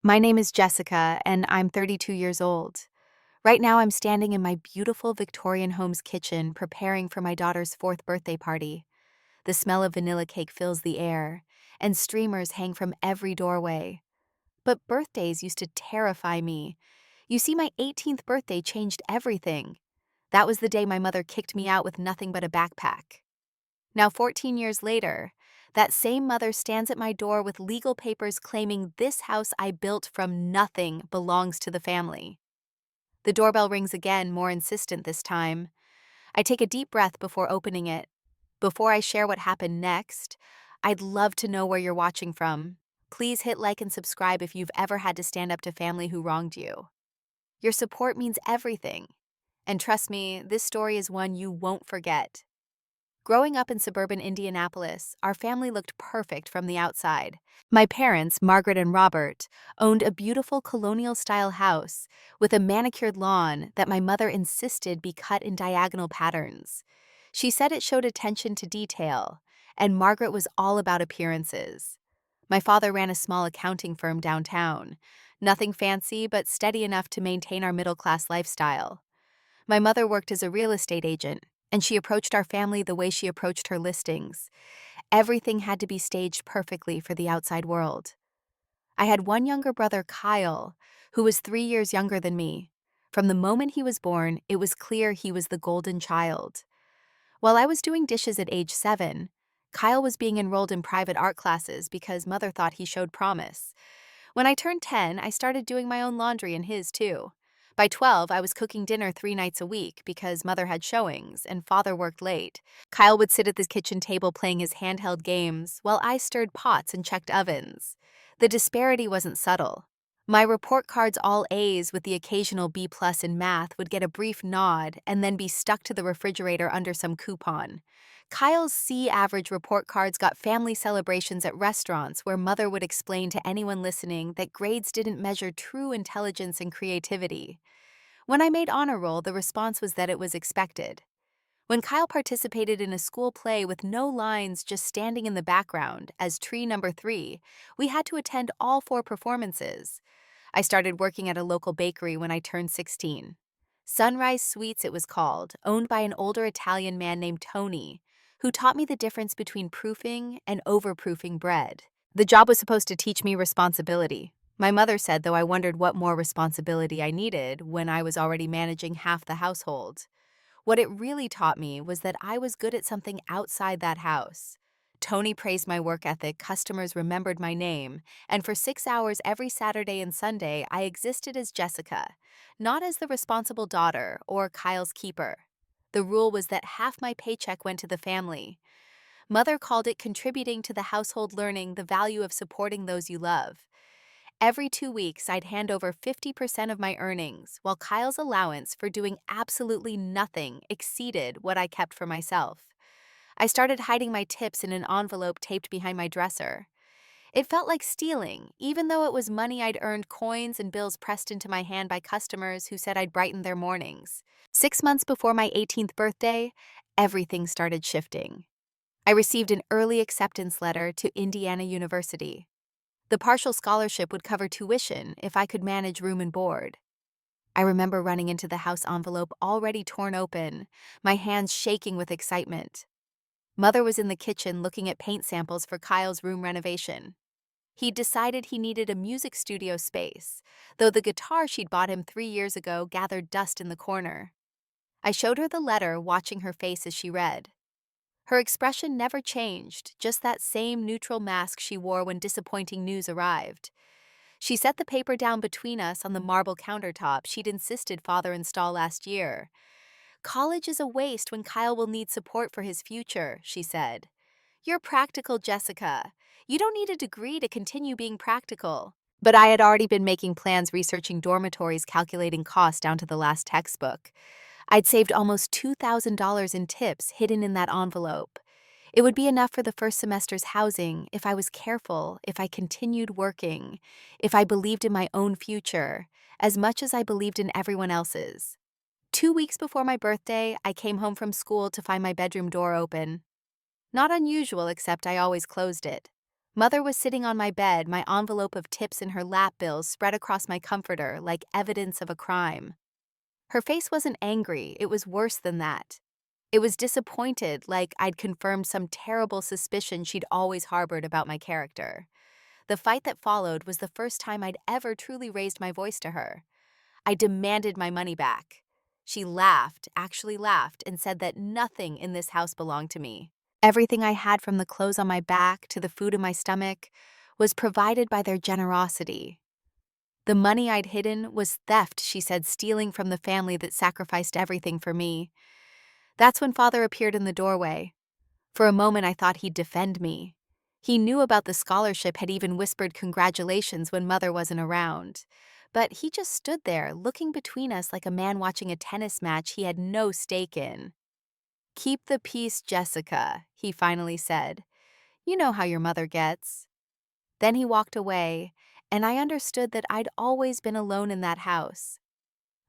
My name is Jessica, and I'm 32 years old. Right now, I'm standing in my beautiful Victorian home's kitchen preparing for my daughter's fourth birthday party. The smell of vanilla cake fills the air, and streamers hang from every doorway. But birthdays used to terrify me. You see, my 18th birthday changed everything. That was the day my mother kicked me out with nothing but a backpack. Now, 14 years later, that same mother stands at my door with legal papers claiming this house I built from nothing belongs to the family. The doorbell rings again, more insistent this time. I take a deep breath before opening it. Before I share what happened next, I'd love to know where you're watching from. Please hit like and subscribe if you've ever had to stand up to family who wronged you. Your support means everything. And trust me, this story is one you won't forget. Growing up in suburban Indianapolis, our family looked perfect from the outside. My parents, Margaret and Robert, owned a beautiful colonial-style house with a manicured lawn that my mother insisted be cut in diagonal patterns. She said it showed attention to detail, and Margaret was all about appearances. My father ran a small accounting firm downtown. Nothing fancy, but steady enough to maintain our middle-class lifestyle. My mother worked as a real estate agent, and she approached our family the way she approached her listings. Everything had to be staged perfectly for the outside world. I had one younger brother, Kyle, who was 3 years younger than me. From the moment he was born, it was clear he was the golden child. While I was doing dishes at age 7, Kyle was being enrolled in private art classes because mother thought he showed promise. When I turned 10, I started doing my own laundry and his too. By 12, I was cooking dinner 3 nights a week because mother had showings and father worked late. Kyle would sit at the kitchen table playing his handheld games while I stirred pots and checked ovens. The disparity wasn't subtle. My report cards all A's with the occasional B plus in math would get a brief nod and then be stuck to the refrigerator under some coupon. Kyle's C average report cards got family celebrations at restaurants where mother would explain to anyone listening that grades didn't measure true intelligence and creativity. When I made honor roll, the response was that it was expected. When Kyle participated in a school play with no lines, just standing in the background as tree number 3, we had to attend all 4 performances. I started working at a local bakery when I turned 16. Sunrise Sweets, it was called, owned by an older Italian man named Tony, who taught me the difference between proofing and overproofing bread. The job was supposed to teach me responsibility. My mother said, though I wondered what more responsibility I needed when I was already managing half the household. What it really taught me was that I was good at something outside that house. Tony praised my work ethic, customers remembered my name, and for 6 hours every Saturday and Sunday, I existed as Jessica, not as the responsible daughter or Kyle's keeper. The rule was that half my paycheck went to the family. Mother called it contributing to the household, learning the value of supporting those you love. Every 2 weeks, I'd hand over 50% of my earnings, while Kyle's allowance for doing absolutely nothing exceeded what I kept for myself. I started hiding my tips in an envelope taped behind my dresser. It felt like stealing, even though it was money I'd earned, coins and bills pressed into my hand by customers who said I'd brighten their mornings. 6 months before my 18th birthday, everything started shifting. I received an early acceptance letter to Indiana University. The partial scholarship would cover tuition if I could manage room and board. I remember running into the house envelope already torn open, my hands shaking with excitement. Mother was in the kitchen looking at paint samples for Kyle's room renovation. He'd decided he needed a music studio space, though the guitar she'd bought him 3 years ago gathered dust in the corner. I showed her the letter, watching her face as she read. Her expression never changed, just that same neutral mask she wore when disappointing news arrived. She set the paper down between us on the marble countertop she'd insisted father install last year. "College is a waste when Kyle will need support for his future," she said. "You're practical, Jessica. You don't need a degree to continue being practical." But I had already been making plans, researching dormitories, calculating costs down to the last textbook. I'd saved almost $2,000 in tips hidden in that envelope. It would be enough for the first semester's housing if I was careful, if I continued working, if I believed in my own future, as much as I believed in everyone else's. 2 weeks before my birthday, I came home from school to find my bedroom door open. Not unusual, except I always closed it. Mother was sitting on my bed, my envelope of tips and her lap bills spread across my comforter like evidence of a crime. Her face wasn't angry, it was worse than that. It was disappointed, like I'd confirmed some terrible suspicion she'd always harbored about my character. The fight that followed was the first time I'd ever truly raised my voice to her. I demanded my money back. She laughed, actually laughed, and said that nothing in this house belonged to me. Everything I had, from the clothes on my back to the food in my stomach, was provided by their generosity. The money I'd hidden was theft, she said, stealing from the family that sacrificed everything for me. That's when Father appeared in the doorway. For a moment I thought he'd defend me. He knew about the scholarship, had even whispered congratulations when Mother wasn't around. But he just stood there, looking between us like a man watching a tennis match he had no stake in. "Keep the peace, Jessica," he finally said. "You know how your mother gets." Then he walked away, and I understood that I'd always been alone in that house.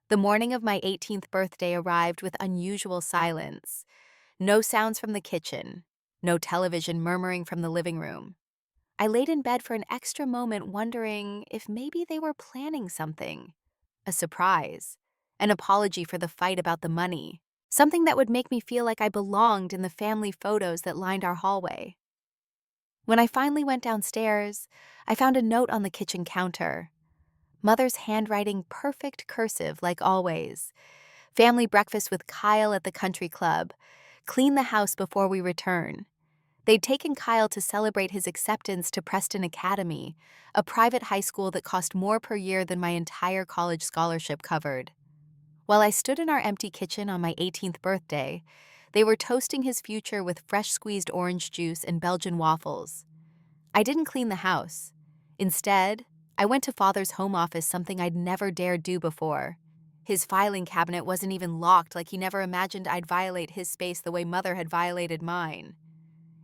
The morning of my 18th birthday arrived with unusual silence. No sounds from the kitchen, no television murmuring from the living room. I laid in bed for an extra moment, wondering if maybe they were planning something. A surprise. An apology for the fight about the money. Something that would make me feel like I belonged in the family photos that lined our hallway. When I finally went downstairs, I found a note on the kitchen counter. Mother's handwriting, perfect cursive like always. Family breakfast with Kyle at the country club. Clean the house before we return. They'd taken Kyle to celebrate his acceptance to Preston Academy, a private high school that cost more per year than my entire college scholarship covered. While I stood in our empty kitchen on my 18th birthday, they were toasting his future with fresh squeezed orange juice and Belgian waffles. I didn't clean the house. Instead, I went to Father's home office, something I'd never dared do before. His filing cabinet wasn't even locked, like he never imagined I'd violate his space the way Mother had violated mine.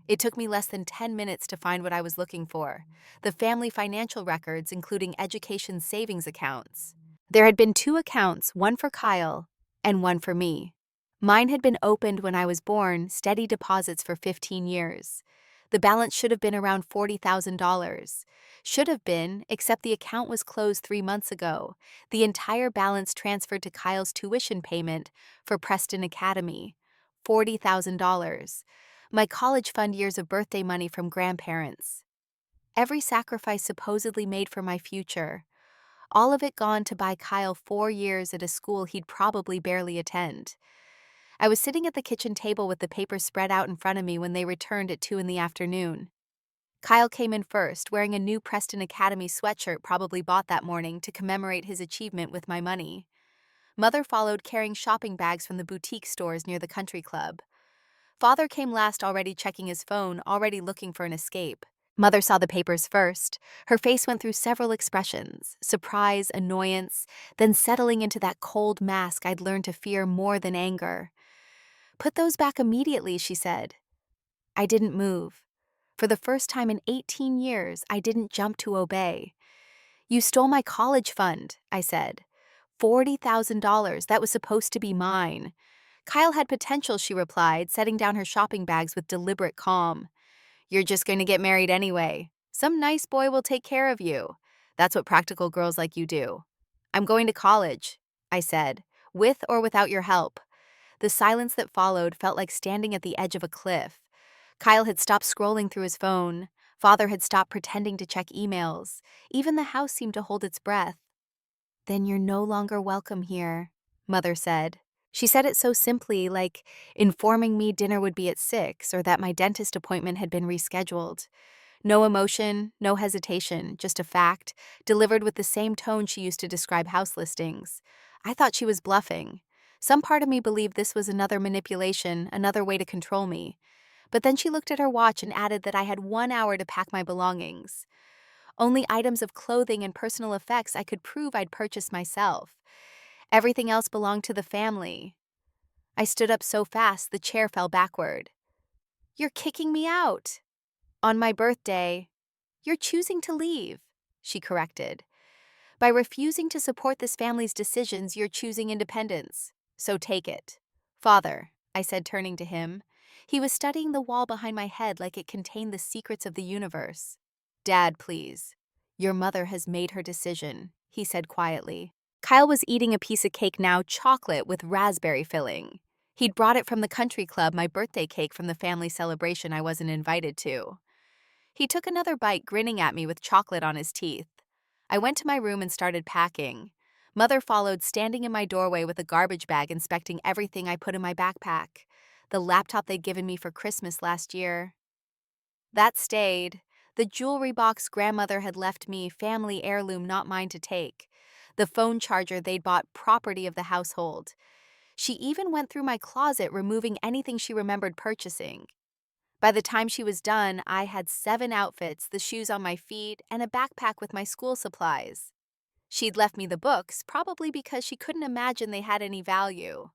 It took me less than 10 minutes to find what I was looking for: the family financial records, including education savings accounts. There had been two accounts, one for Kyle and one for me. Mine had been opened when I was born, steady deposits for 15 years. The balance should have been around $40,000. Should have been, except the account was closed 3 months ago. The entire balance transferred to Kyle's tuition payment for Preston Academy. $40,000. My college fund years of birthday money from grandparents. Every sacrifice supposedly made for my future. All of it gone to buy Kyle 4 years at a school he'd probably barely attend. I was sitting at the kitchen table with the papers spread out in front of me when they returned at 2 in the afternoon. Kyle came in first, wearing a new Preston Academy sweatshirt probably bought that morning to commemorate his achievement with my money. Mother followed, carrying shopping bags from the boutique stores near the country club. Father came last, already checking his phone, already looking for an escape. Mother saw the papers first. Her face went through several expressions: surprise, annoyance, then settling into that cold mask I'd learned to fear more than anger. "Put those back immediately," she said. I didn't move. For the first time in 18 years, I didn't jump to obey. "You stole my college fund," I said. $40,000, that was supposed to be mine. "Kyle had potential," she replied, setting down her shopping bags with deliberate calm. "You're just going to get married anyway. Some nice boy will take care of you. That's what practical girls like you do." "I'm going to college," I said, "with or without your help." The silence that followed felt like standing at the edge of a cliff. Kyle had stopped scrolling through his phone. Father had stopped pretending to check emails. Even the house seemed to hold its breath. "Then you're no longer welcome here," Mother said. She said it so simply, like informing me dinner would be at 6 or that my dentist appointment had been rescheduled. No emotion, no hesitation, just a fact, delivered with the same tone she used to describe house listings. I thought she was bluffing. Some part of me believed this was another manipulation, another way to control me. But then she looked at her watch and added that I had 1 hour to pack my belongings. Only items of clothing and personal effects I could prove I'd purchased myself. Everything else belonged to the family. I stood up so fast the chair fell backward. "You're kicking me out." "On my birthday." "You're choosing to leave," she corrected. "By refusing to support this family's decisions, you're choosing independence. So take it." "Father," I said, turning to him. He was studying the wall behind my head like it contained the secrets of the universe. Dad, please. Your mother has made her decision, he said quietly. Kyle was eating a piece of cake now, chocolate with raspberry filling. He'd brought it from the country club, my birthday cake from the family celebration I wasn't invited to. He took another bite, grinning at me with chocolate on his teeth. I went to my room and started packing. Mother followed, standing in my doorway with a garbage bag, inspecting everything I put in my backpack. The laptop they'd given me for Christmas last year. That stayed. The jewelry box grandmother had left me, family heirloom not mine to take. The phone charger they'd bought, property of the household. She even went through my closet, removing anything she remembered purchasing. By the time she was done, I had 7 outfits, the shoes on my feet, and a backpack with my school supplies. She'd left me the books, probably because she couldn't imagine they had any value.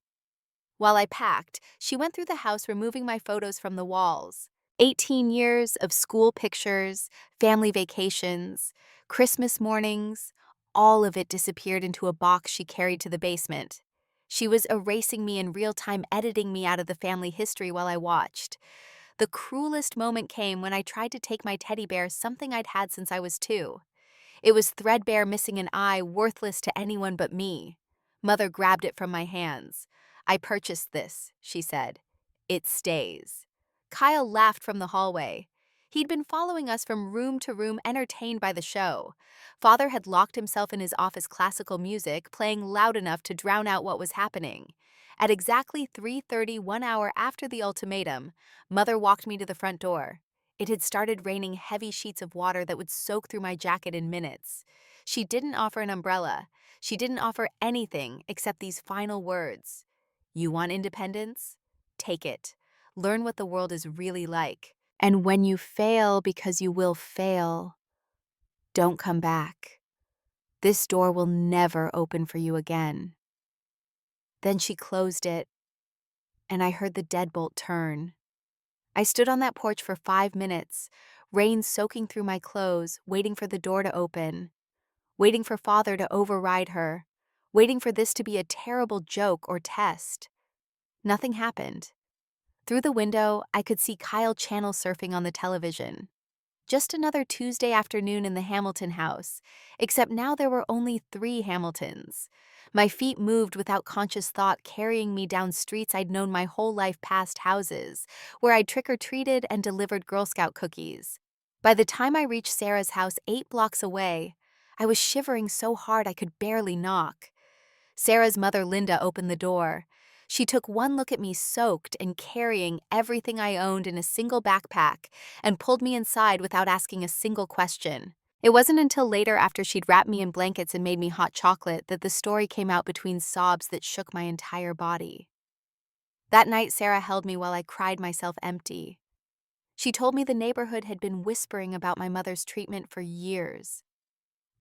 While I packed, she went through the house, removing my photos from the walls. 18 years of school pictures, family vacations, Christmas mornings, all of it disappeared into a box she carried to the basement. She was erasing me in real time, editing me out of the family history while I watched. The cruelest moment came when I tried to take my teddy bear, something I'd had since I was 2. It was threadbare, missing an eye, worthless to anyone but me. Mother grabbed it from my hands. I purchased this, she said. It stays. Kyle laughed from the hallway. He'd been following us from room to room, entertained by the show. Father had locked himself in his office, classical music playing loud enough to drown out what was happening. At exactly 3:30, 1 hour after the ultimatum, Mother walked me to the front door. It had started raining heavy sheets of water that would soak through my jacket in minutes. She didn't offer an umbrella. She didn't offer anything except these final words. You want independence? Take it. Learn what the world is really like. And when you fail, because you will fail, don't come back. This door will never open for you again. Then she closed it, and I heard the deadbolt turn. I stood on that porch for 5 minutes, rain soaking through my clothes, waiting for the door to open, waiting for Father to override her, waiting for this to be a terrible joke or test. Nothing happened. Through the window, I could see Kyle channel surfing on the television. Just another Tuesday afternoon in the Hamilton house, except now there were only 3 Hamiltons. My feet moved without conscious thought, carrying me down streets I'd known my whole life, past houses, where I'd trick-or-treated and delivered Girl Scout cookies. By the time I reached Sarah's house 8 blocks away, I was shivering so hard I could barely knock. Sarah's mother, Linda, opened the door. She took one look at me, soaked and carrying everything I owned in a single backpack, and pulled me inside without asking a single question. It wasn't until later, after she'd wrapped me in blankets and made me hot chocolate, that the story came out between sobs that shook my entire body. That night, Sarah held me while I cried myself empty. She told me the neighborhood had been whispering about my mother's treatment for years.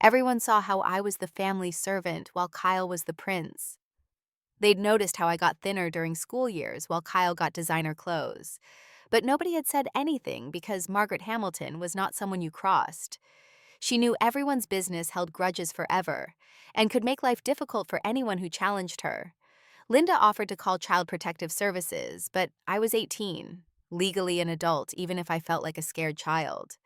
Everyone saw how I was the family servant while Kyle was the prince. They'd noticed how I got thinner during school years while Kyle got designer clothes. But nobody had said anything because Margaret Hamilton was not someone you crossed. She knew everyone's business held grudges forever and could make life difficult for anyone who challenged her. Linda offered to call Child Protective Services, but I was 18, legally an adult, even if I felt like a scared child.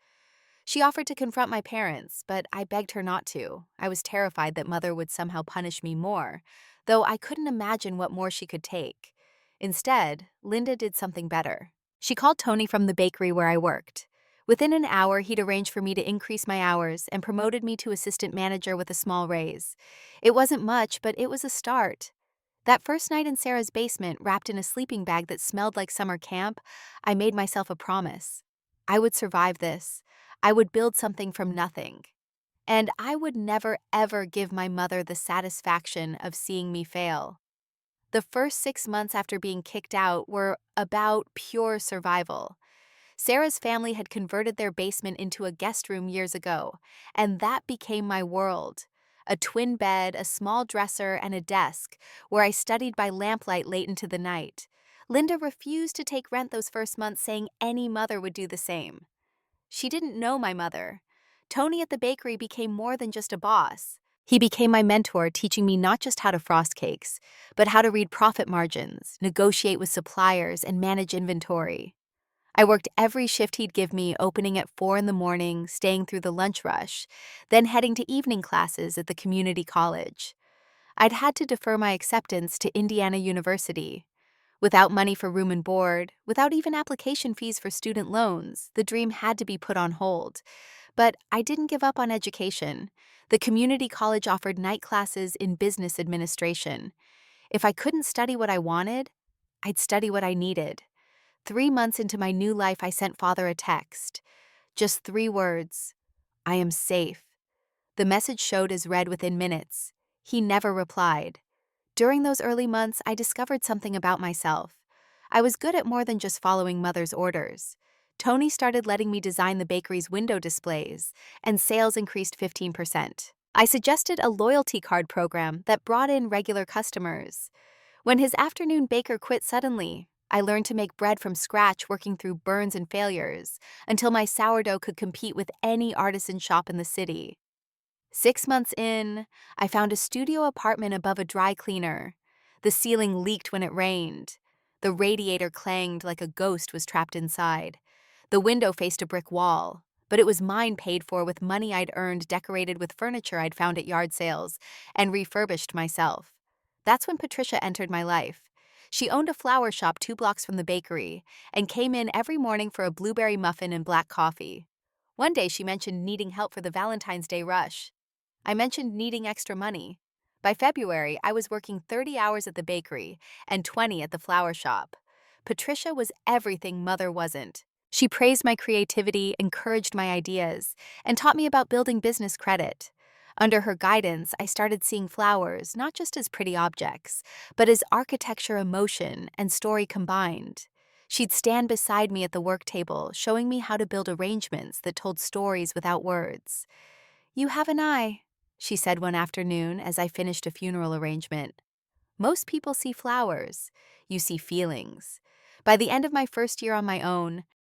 She offered to confront my parents, but I begged her not to. I was terrified that Mother would somehow punish me more, though I couldn't imagine what more she could take. Instead, Linda did something better. She called Tony from the bakery where I worked. Within an hour, he'd arranged for me to increase my hours and promoted me to assistant manager with a small raise. It wasn't much, but it was a start. That first night in Sarah's basement, wrapped in a sleeping bag that smelled like summer camp, I made myself a promise. I would survive this. I would build something from nothing. And I would never, ever give my mother the satisfaction of seeing me fail. The first 6 months after being kicked out were about pure survival. Sarah's family had converted their basement into a guest room years ago, and that became my world. A twin bed, a small dresser, and a desk, where I studied by lamplight late into the night. Linda refused to take rent those first months, saying any mother would do the same. She didn't know my mother. Tony at the bakery became more than just a boss. He became my mentor, teaching me not just how to frost cakes, but how to read profit margins, negotiate with suppliers, and manage inventory. I worked every shift he'd give me, opening at 4 in the morning, staying through the lunch rush, then heading to evening classes at the community college. I'd had to defer my acceptance to Indiana University. Without money for room and board, without even application fees for student loans, the dream had to be put on hold. But I didn't give up on education. The community college offered night classes in business administration. If I couldn't study what I wanted, I'd study what I needed. 3 months into my new life, I sent Father a text. Just 3 words: I am safe. The message showed as read within minutes. He never replied. During those early months, I discovered something about myself. I was good at more than just following mother's orders. Tony started letting me design the bakery's window displays, and sales increased 15%. I suggested a loyalty card program that brought in regular customers. When his afternoon baker quit suddenly, I learned to make bread from scratch, working through burns and failures, until my sourdough could compete with any artisan shop in the city. 6 months in, I found a studio apartment above a dry cleaner. The ceiling leaked when it rained. The radiator clanged like a ghost was trapped inside. The window faced a brick wall, but it was mine, paid for with money I'd earned, decorated with furniture I'd found at yard sales, and refurbished myself. That's when Patricia entered my life. She owned a flower shop 2 blocks from the bakery and came in every morning for a blueberry muffin and black coffee. One day she mentioned needing help for the Valentine's Day rush. I mentioned needing extra money. By February, I was working 30 hours at the bakery and 20 at the flower shop. Patricia was everything Mother wasn't. She praised my creativity, encouraged my ideas, and taught me about building business credit. Under her guidance, I started seeing flowers not just as pretty objects, but as architecture, emotion, and story combined. She'd stand beside me at the work table, showing me how to build arrangements that told stories without words. "You have an eye," she said one afternoon as I finished a funeral arrangement. "Most people see flowers. You see feelings." By the end of my first year on my own,